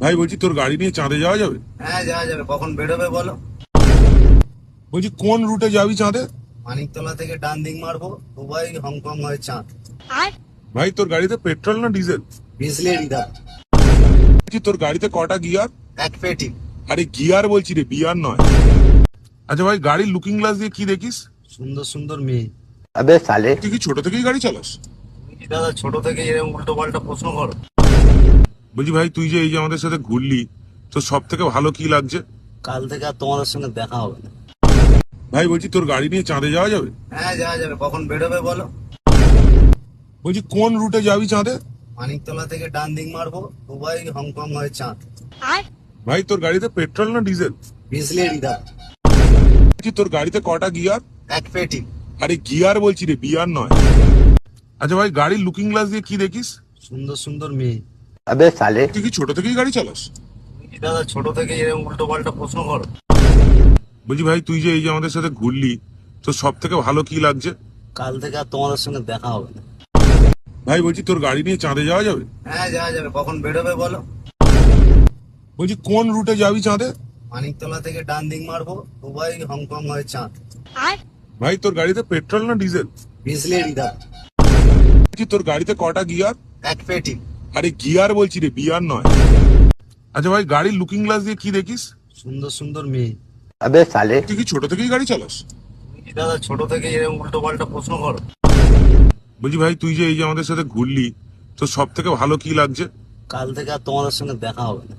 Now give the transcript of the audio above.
ভাই বলছি তোর গাড়ি নিয়ে চাঁদে যাওয়া যাবে? হ্যাঁ, যাওয়া যাবে। কখন বেরোবে বলো? বলছি কোন রুটে যাবি চাঁদে? মানিকতলা থেকে ডান দিক মারবো, দুবাই হংকং হয়ে চাঁদ। ভাই তোর গাড়িতে পেট্রোল না ডিজেল? বিজলেরই দা। বলছি তোর গাড়িতে কটা গিয়ার? এক পেটি। আরে গিয়ার বলছি রে, বিয়ার নয়। আচ্ছা ভাই, গাড়ির লুকিং গ্লাস দিয়ে কি দেখিস? সুন্দর সুন্দর মেয়ে। अबे साले। তুই কি ছোট থেকেই গাড়ি চালাস? তুমি কি দাদা ছোট থেকে এরকম উল্টো পাল্টা প্রশ্ন করো? বলছি ভাই, তুই যে এই যে আমাদের সাথে ঘুরলি, তো সব থেকে ভালো কি লাগছে? কাল থেকে আর তোমাদের সঙ্গে দেখা হবে না। ভাই বলছি তোর গাড়ি নিয়ে চাঁদে যাওয়া যাবে? হ্যাঁ, যাওয়া যাবে। কখন বেরোবে বলো? বলছি কোন রুটে যাবি চাঁদে? মানিকতলা থেকে ডান দিক মারবো, দুবাই হংকং হয়ে চাঁদ। ভাই তোর গাড়িতে পেট্রোল না ডিজেল? বিজলেরই দা। বলছি তোর গাড়িতে কটা গিয়ার? এক পেটি। আরে গিয়ার বলছি রে, বিয়ার নয়। আচ্ছা ভাই, গাড়ির লুকিং গ্লাস দিয়ে কি দেখিস? সুন্দর সুন্দর মেয়ে। अबे साले। তুই কি ছোট থেকেই গাড়ি চালাস? তুমি কি দাদা ছোট থেকে এরকম উল্টো পাল্টা প্রশ্ন করো? বলছি ভাই, তুই যে এই যে আমাদের সাথে ঘুরলি, তো সব থেকে ভালো কি লাগছে? কাল থেকে আর তোমাদের সঙ্গে দেখা হবে না। ভাই বলছি তোর গাড়ি নিয়ে চাঁদে যাওয়া যাবে? হ্যাঁ, যাওয়া যাবে। কখন বেরোবে বলো? বলছি কোন রুটে যাবি চাঁদে? মানিকতলা থেকে ডান দিক মারবো, দুবাই হংকং হয়ে চাঁদ। ভাই তোর গাড়িতে পেট্রোল না ডিজেল? বিজলেরই দা। বলছি তোর গাড়িতে কটা গিয়ার? এক পেটি। আরে গিয়ার বলছি রে, বিয়ার নয়। আচ্ছা ভাই, গাড়ির লুকিং গ্লাস দিয়ে কি দেখিস? সুন্দর সুন্দর মেয়ে। अबे साले। তুই কি ছোট থেকেই গাড়ি চালাস? তুমি কি দাদা ছোট থেকে এরকম উল্টো পাল্টা প্রশ্ন করো? বলছি ভাই, তুই যে এই যে আমাদের সাথে ঘুরলি, তো সব থেকে ভালো কি লাগছে? কাল থেকে আর তোমাদের সঙ্গে দেখা হবে না।